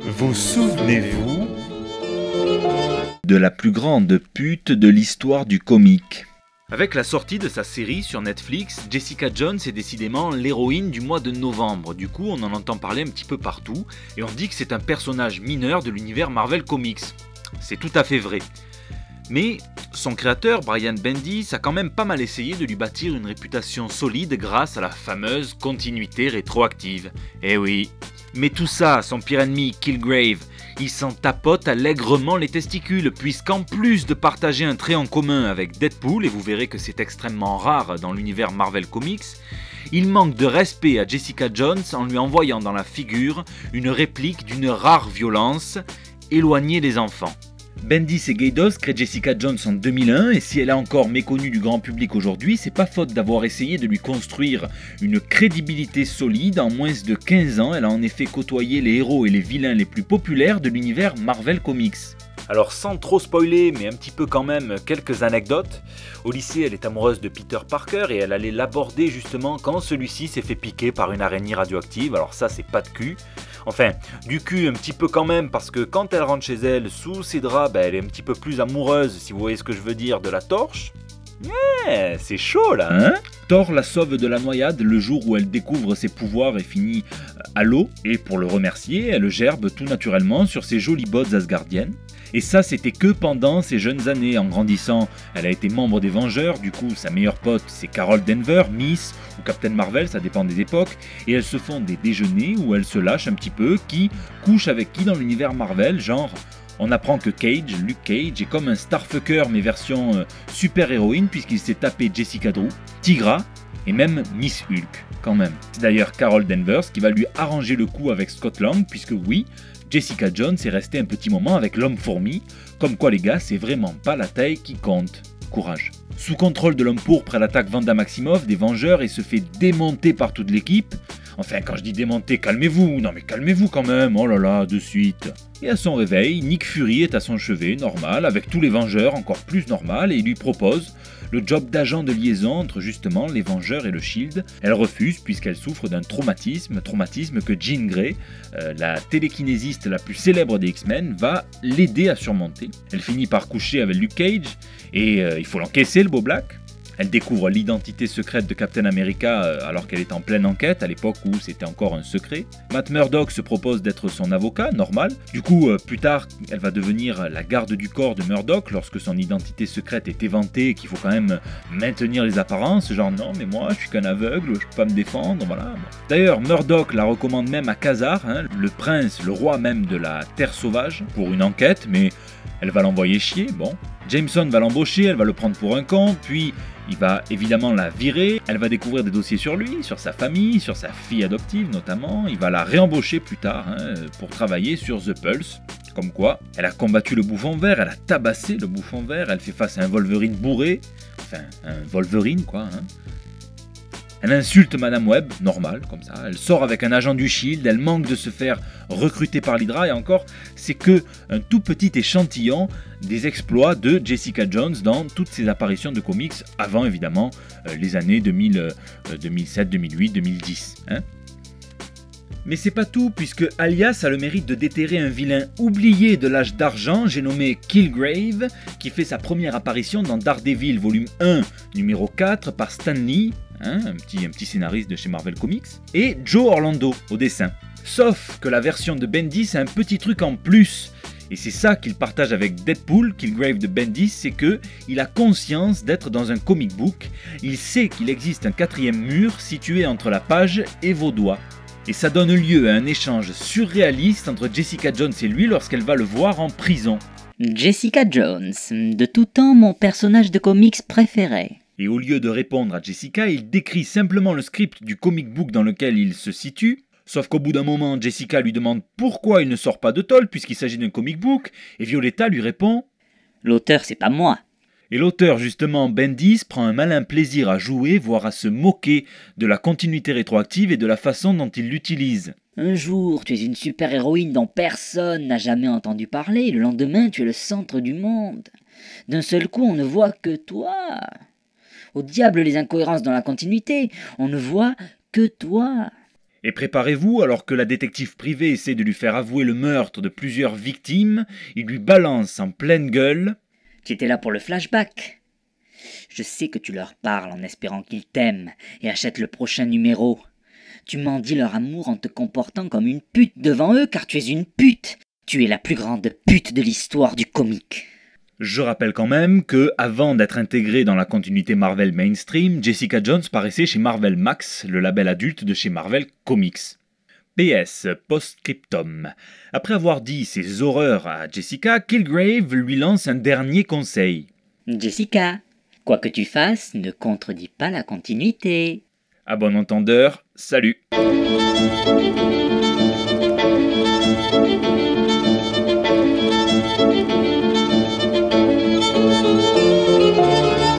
Vous souvenez-vous de la plus grande pute de l'histoire du comique? Avec la sortie de sa série sur Netflix, Jessica Jones est décidément l'héroïne du mois de novembre. Du coup, on en entend parler un petit peu partout, et on dit que c'est un personnage mineur de l'univers Marvel Comics. C'est tout à fait vrai. Mais son créateur, Brian Bendis, a quand même pas mal essayé de lui bâtir une réputation solide grâce à la fameuse continuité rétroactive. Eh oui. Mais tout ça, son pire ennemi, Killgrave, il s'en tapote allègrement les testicules, puisqu'en plus de partager un trait en commun avec Deadpool, et vous verrez que c'est extrêmement rare dans l'univers Marvel Comics, il manque de respect à Jessica Jones en lui envoyant dans la figure une réplique d'une rare violence, éloigner les enfants. Bendis et Gaydos créent Jessica Jones en 2001 et si elle est encore méconnue du grand public aujourd'hui, c'est pas faute d'avoir essayé de lui construire une crédibilité solide. En moins de 15 ans, elle a en effet côtoyé les héros et les vilains les plus populaires de l'univers Marvel Comics. Alors sans trop spoiler, mais un petit peu quand même, quelques anecdotes. Au lycée, elle est amoureuse de Peter Parker et elle allait l'aborder justement quand celui-ci s'est fait piquer par une araignée radioactive. Alors ça, c'est pas de cul. Enfin, du cul un petit peu quand même, parce que quand elle rentre chez elle, sous ses draps, elle est un petit peu plus amoureuse, si vous voyez ce que je veux dire, de la torche. Ouais, c'est chaud là, hein? Thor la sauve de la noyade le jour où elle découvre ses pouvoirs et finit à l'eau. Et pour le remercier, elle gerbe tout naturellement sur ses jolies bottes asgardiennes. Et ça, c'était que pendant ses jeunes années. En grandissant, elle a été membre des Vengeurs. Du coup, sa meilleure pote, c'est Carol Danvers, Miss ou Captain Marvel, ça dépend des époques. Et elles se font des déjeuners où elles se lâchent un petit peu. Qui couche avec qui dans l'univers Marvel, genre... On apprend que Luke Cage, est comme un starfucker mais version super-héroïne puisqu'il s'est tapé Jessica Drew, Tigra et même Miss Hulk quand même. C'est d'ailleurs Carol Danvers qui va lui arranger le coup avec Scott Lang puisque oui, Jessica Jones est restée un petit moment avec l'homme-fourmi, comme quoi les gars c'est vraiment pas la taille qui compte. Courage. Sous contrôle de l'homme pourpre, elle attaque Wanda Maximoff des Vengeurs et se fait démonter par toute l'équipe. Enfin, quand je dis démonter, calmez-vous, non mais calmez-vous quand même, oh là là, de suite. Et à son réveil, Nick Fury est à son chevet, normal, avec tous les Vengeurs, encore plus normal, et il lui propose le job d'agent de liaison entre justement les Vengeurs et le Shield. Elle refuse puisqu'elle souffre d'un traumatisme que Jean Grey, la télékinésiste la plus célèbre des X-Men, va l'aider à surmonter. Elle finit par coucher avec Luke Cage, et il faut l'encaisser le beau Black. Elle découvre l'identité secrète de Captain America alors qu'elle est en pleine enquête, à l'époque où c'était encore un secret. Matt Murdock se propose d'être son avocat, normal. Du coup, plus tard, elle va devenir la garde du corps de Murdock lorsque son identité secrète est éventée et qu'il faut quand même maintenir les apparences. Genre, non, mais moi, je suis qu'un aveugle, je peux pas me défendre, voilà. D'ailleurs, Murdock la recommande même à Khazar, le prince, le roi même de la Terre sauvage, pour une enquête, mais elle va l'envoyer chier, bon. Jameson va l'embaucher, elle va le prendre pour un con, puis il va évidemment la virer, elle va découvrir des dossiers sur lui, sur sa famille, sur sa fille adoptive notamment, il va la réembaucher plus tard pour travailler sur The Pulse. Comme quoi, elle a combattu le bouffon vert, elle a tabassé le bouffon vert, elle fait face à un Wolverine bourré, enfin un Wolverine quoi. Elle insulte Madame Web, normal, comme ça. Elle sort avec un agent du Shield, elle manque de se faire recruter par l'Hydra, et encore, c'est que un tout petit échantillon des exploits de Jessica Jones dans toutes ses apparitions de comics, avant évidemment les années 2007, 2008, 2010. Mais c'est pas tout, puisque Alias a le mérite de déterrer un vilain oublié de l'âge d'argent, j'ai nommé Killgrave, qui fait sa première apparition dans Daredevil volume 1, numéro 4, par Stan Lee, un petit scénariste de chez Marvel Comics, et Joe Orlando au dessin. Sauf que la version de Bendis a un petit truc en plus, et c'est ça qu'il partage avec Deadpool, Killgrave de Bendis, c'est que il a conscience d'être dans un comic book, il sait qu'il existe un quatrième mur situé entre la page et vos doigts. Et ça donne lieu à un échange surréaliste entre Jessica Jones et lui lorsqu'elle va le voir en prison. Jessica Jones, de tout temps mon personnage de comics préféré. Et au lieu de répondre à Jessica, il décrit simplement le script du comic book dans lequel il se situe. Sauf qu'au bout d'un moment, Jessica lui demande pourquoi il ne sort pas de tôle puisqu'il s'agit d'un comic book, et Violetta lui répond « L'auteur c'est pas moi ». Et l'auteur, justement, Bendis, prend un malin plaisir à jouer, voire à se moquer de la continuité rétroactive et de la façon dont il l'utilise. Un jour, tu es une super-héroïne dont personne n'a jamais entendu parler, le lendemain, tu es le centre du monde. D'un seul coup, on ne voit que toi. Au diable les incohérences dans la continuité, on ne voit que toi. Et préparez-vous, alors que la détective privée essaie de lui faire avouer le meurtre de plusieurs victimes, il lui balance en pleine gueule: Tu étais là pour le flashback. Je sais que tu leur parles en espérant qu'ils t'aiment et achètent le prochain numéro. Tu m'en dis leur amour en te comportant comme une pute devant eux, car tu es une pute. Tu es la plus grande pute de l'histoire du comique. Je rappelle quand même que, avant d'être intégrée dans la continuité Marvel mainstream, Jessica Jones paraissait chez Marvel Max, le label adulte de chez Marvel Comics. PS, post-scriptum. Après avoir dit ses horreurs à Jessica, Kilgrave lui lance un dernier conseil. Jessica, quoi que tu fasses, ne contredis pas la continuité. À bon entendeur, salut.